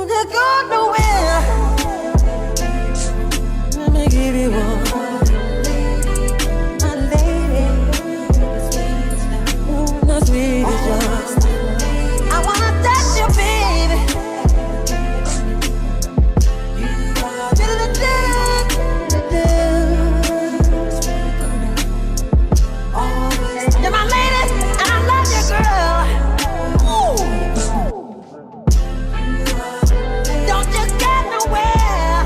Don't go nowhere. Let me give you one. My lady. Ooh, the sweetest one. I wanna touch you, baby. You're my lady, and I love you, girl. Ooh. Don't you get nowhere.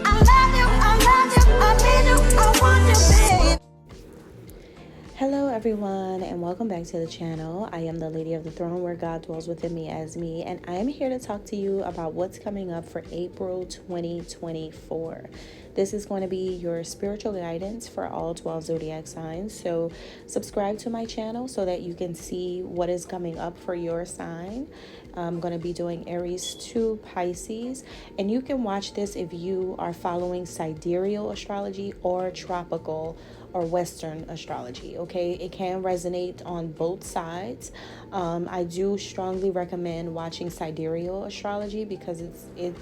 I love you, I need you, I want you, babe. Hello everyone, and welcome back to the channel. I am the Lady of the Throne, where God dwells within me as me, and I am here to talk to you about what's coming up for April 2024. This is going to be your spiritual guidance for all 12 zodiac signs. So subscribe to my channel so that you can see what is coming up for your sign. I'm going to be doing Aries to Pisces, and you can watch this if you are following sidereal astrology or tropical or Western astrology. Okay, it can resonate on both sides. I do strongly recommend watching sidereal astrology because it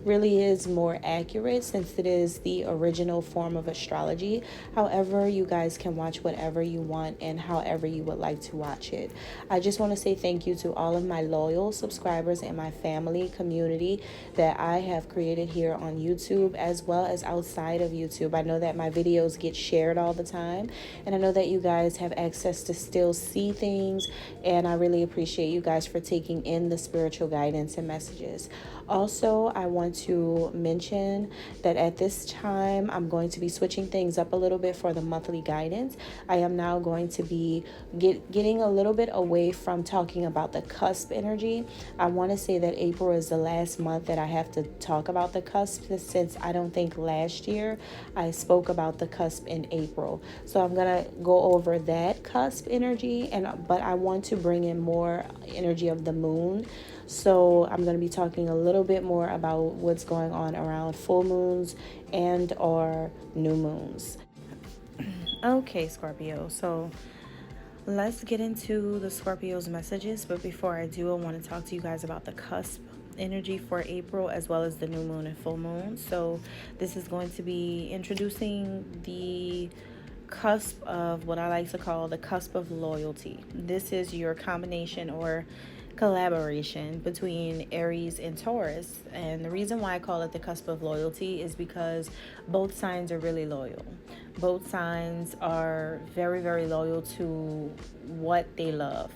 really is more accurate, since it is the original form of astrology. However, you guys can watch whatever you want and however you would like to watch it. I just want to say thank you to all of my loyal subscribers and my family community that I have created here on YouTube as well as outside of YouTube. I know that my videos get shared all the time, and I know that you guys have access to still see things, and I really appreciate you guys for taking in the spiritual guidance and messages. Also, I want to mention that at this time I'm going to be switching things up a little bit for the monthly guidance. I am now going to be getting a little bit away from talking about the cusp energy. I want to say that April is the last month that I have to talk about the cusp, since I don't think last year I spoke about the cusp in April. So I'm gonna go over that cusp energy, but I want to bring in more energy of the moon. So I'm going to be talking a little bit more about what's going on around full moons and or new moons. Okay, Scorpio. So let's get into the Scorpio's messages. But before I do, I want to talk to you guys about the cusp energy for April as well as the new moon and full moon. So this is going to be introducing the cusp of what I like to call the cusp of loyalty. This is your combination or collaboration between Aries and Taurus, and the reason why I call it the cusp of loyalty is because both signs are really loyal. Both signs are very, very loyal to what they love,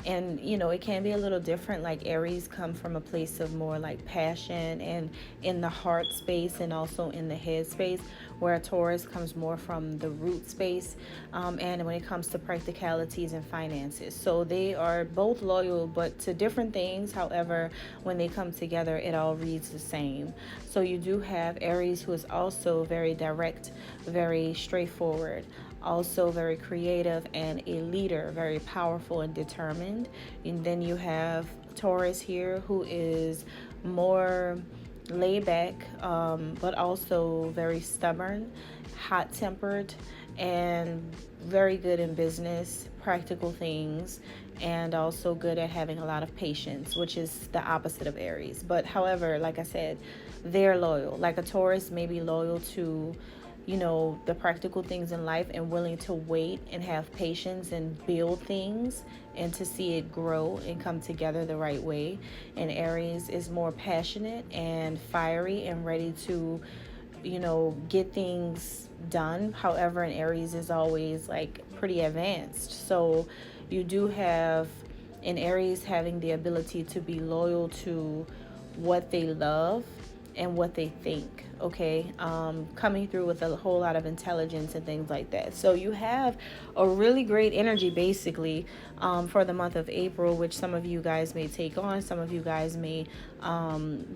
and you know, it can be a little different. Like Aries come from a place of more like passion and in the heart space and also in the head space, where Taurus comes more from the root space, and when it comes to practicalities and finances. So they are both loyal, but to different things. However, when they come together, it all reads the same. So you do have Aries, who is also very direct, very straightforward, also very creative and a leader, very powerful and determined. And then you have Taurus here, who is more laid back, but also very stubborn, hot-tempered, and very good in business, practical things, and also good at having a lot of patience, which is the opposite of Aries. But however, like I said, they're loyal. Like a Taurus may be loyal to, you know, the practical things in life and willing to wait and have patience and build things and to see it grow and come together the right way. And Aries is more passionate and fiery and ready to, you know, get things done. However, an Aries is always like pretty advanced. So you do have an Aries having the ability to be loyal to what they love and what they think, okay, coming through with a whole lot of intelligence and things like that. So you have a really great energy basically for the month of April, which some of you guys may take on. Some of you guys may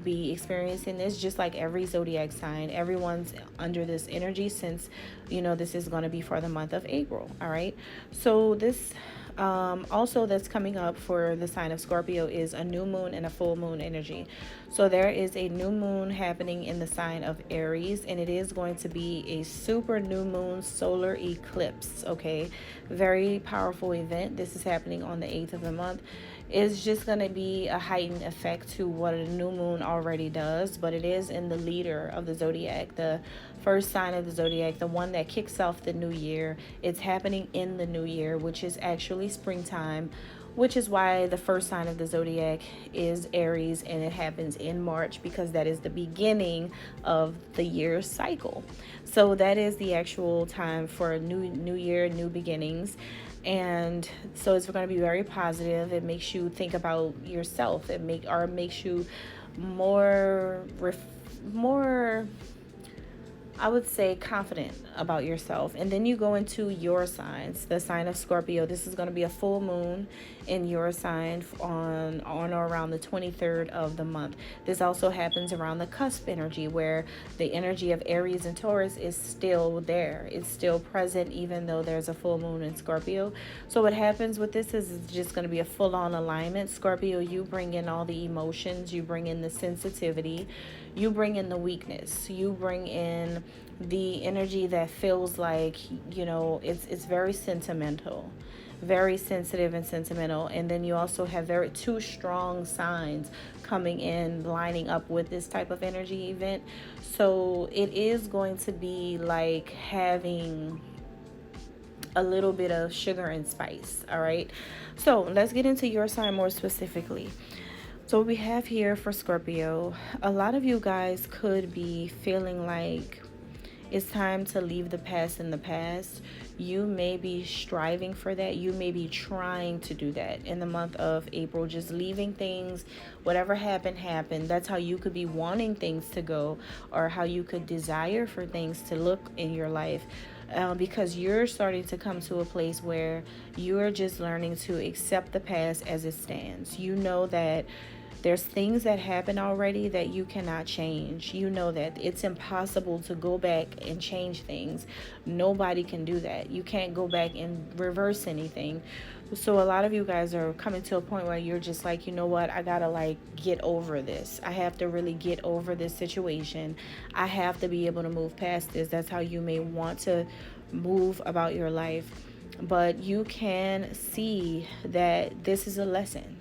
be experiencing this, just like every zodiac sign. Everyone's under this energy, since, you know, this is going to be for the month of April. All right, so this also that's coming up for the sign of Scorpio is a new moon and a full moon energy. So there is a new moon happening in the sign of Aries, and it is going to be a super new moon solar eclipse. Okay, very powerful event. This is happening on the 8th of the month. It's just going to be a heightened effect to what a new moon already does, but it is in the leader of the zodiac, the first sign of the zodiac, the one that kicks off the new year. It's happening in the new year, which is actually springtime, which is why the first sign of the zodiac is Aries, and it happens in March because that is the beginning of the year cycle. So that is the actual time for a new year, new beginnings. And so it's going to be very positive. It makes you think about yourself. It makes you more, I would say, confident about yourself. And then you go into your signs, the sign of Scorpio. This is going to be a full moon in your sign on or around the 23rd of the month. This also happens around the cusp energy, where the energy of Aries and Taurus is still there. It's still present even though there's a full moon in Scorpio. So what happens with this is it's just going to be a full-on alignment. Scorpio, you bring in all the emotions, you bring in the sensitivity, you bring in the weakness, you bring in the energy that feels like, it's very sentimental, very sensitive and sentimental. And then you also have two strong signs coming in, lining up with this type of energy event. So it is going to be like having a little bit of sugar and spice. All right, so let's get into your sign more specifically. So what we have here for Scorpio, a lot of you guys could be feeling like it's time to leave the past in the past. You may be striving for that. You may be trying to do that in the month of April, just leaving things, whatever happened. That's how you could be wanting things to go, or how you could desire for things to look in your life. Because you're starting to come to a place where you're just learning to accept the past as it stands. You know that there's things that happen already that you cannot change. You know that it's impossible to go back and change things. Nobody can do that. You can't go back and reverse anything. So a lot of you guys are coming to a point where you're just like, you know what, I gotta get over this. I have to really get over this situation. I have to be able to move past this. That's how you may want to move about your life. But you can see that this is a lesson.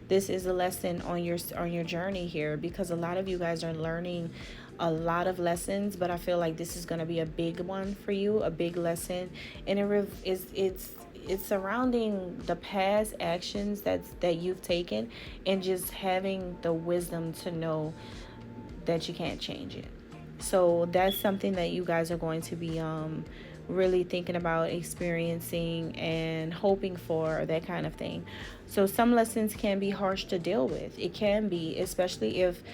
This is a lesson on your journey here, because a lot of you guys are learning a lot of lessons, but I feel like this is going to be a big one for you, a big lesson. And it's surrounding the past actions that you've taken, and just having the wisdom to know that you can't change it. So that's something that you guys are going to be really thinking about experiencing and hoping for, that kind of thing. So some lessons can be harsh to deal with. It can be, especially if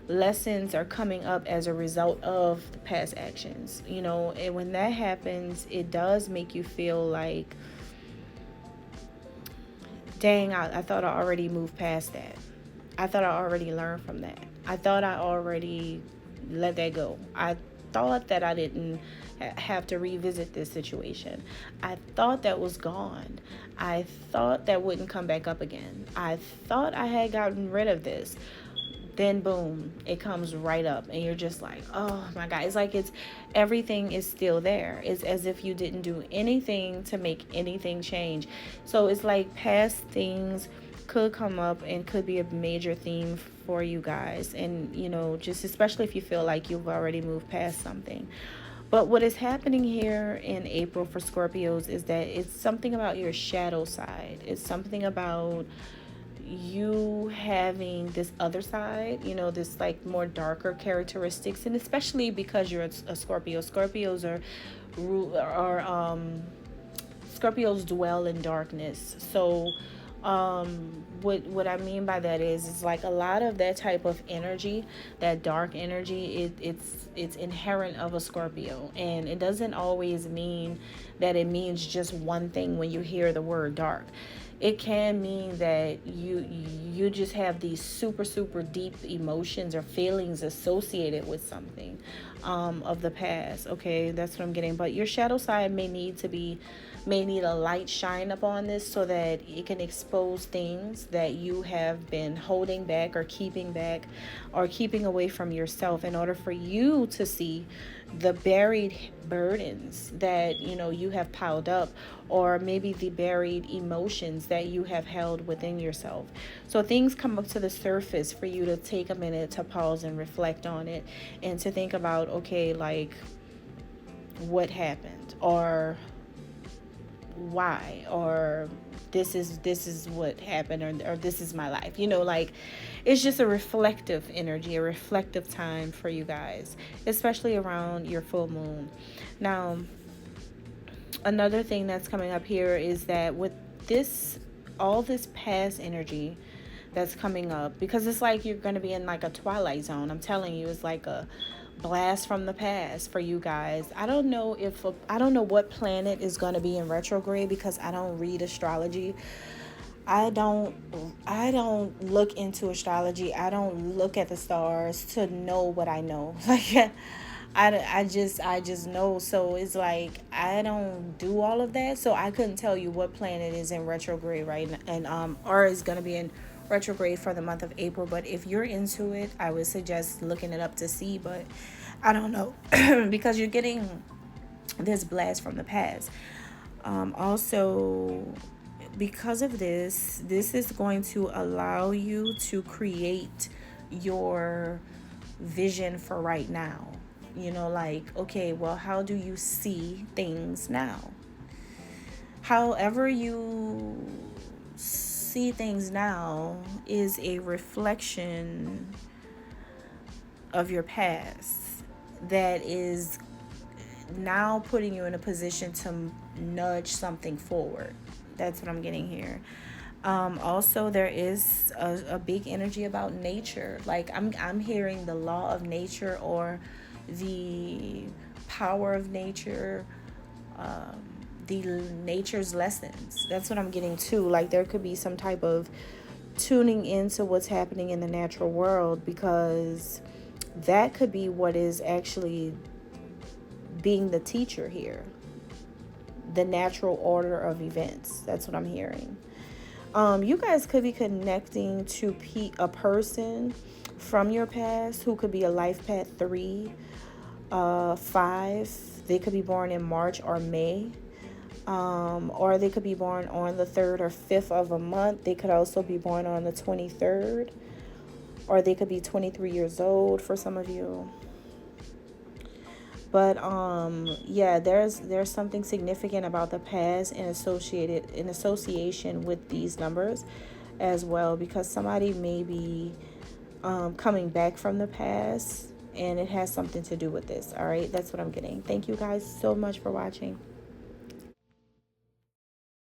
lessons are coming up as a result of the past actions, and when that happens, it does make you feel like, dang, I thought I already moved past that. I thought I already learned from that. I thought I already let that go. I thought that I didn't have to revisit this situation. I thought that was gone. I thought that wouldn't come back up again. I thought I had gotten rid of this. Then boom, it comes right up, and you're just like, oh my God. It's like everything is still there. It's as if you didn't do anything to make anything change. So it's like past things could come up and could be a major theme for you guys. And, just especially if you feel like you've already moved past something. But what is happening here in April for Scorpios is that it's something about your shadow side. It's something about you having this other side, this more darker characteristics. And especially because you're a Scorpio. Scorpios dwell in darkness. So what I mean by that is like a lot of that type of energy, that dark energy, it's inherent of a Scorpio. And it doesn't always mean that it means just one thing when you hear the word dark. It can mean that you just have these super, super deep emotions or feelings associated with something. of the past. Okay, that's what I'm getting. But your shadow side may need a light shine upon this so that it can expose things that you have been holding back or keeping away from yourself, in order for you to see the buried burdens that you have piled up, or maybe the buried emotions that you have held within yourself. So things come up to the surface for you to take a minute to pause and reflect on it, and to think about, okay, like, what happened, or why, or this is what happened, or this is my life. Like, it's just a reflective energy, a reflective time for you guys, especially around your full moon. Now, another thing that's coming up here is that with all this past energy that's coming up, because it's like you're going to be in like a twilight zone. I'm telling you, it's like a blast from the past for you guys. I don't know what planet is going to be in retrograde, because I don't read astrology. I don't look into astrology. I don't look at the stars to know what I know. Like, I just know. So it's like, I don't do all of that. So I couldn't tell you what planet is in retrograde right now, and or is going to be in retrograde for the month of April. But if you're into it, I would suggest looking it up to see. But I don't know, because you're getting this blast from the past. Also, because of this is going to allow you to create your vision for right now. Like, okay, well, how do you see things now? However you see things now is a reflection of your past that is now putting you in a position to nudge something forward. That's what I'm getting here. Also, there is a big energy about nature. Like, I'm hearing the law of nature, or the power of nature, the nature's lessons. That's what I'm getting too. Like, there could be some type of tuning into what's happening in the natural world, because that could be what is actually being the teacher here. The natural order of events. That's what I'm hearing. You guys could be connecting to a person from your past who could be a life path 3, 5. They could be born in March or May. Or they could be born on the 3rd or 5th of a month. They could also be born on the 23rd. Or they could be 23 years old for some of you. But yeah, there's something significant about the past and in association with these numbers as well, because somebody may be coming back from the past, and it has something to do with this. All right, that's what I'm getting. Thank you guys so much for watching.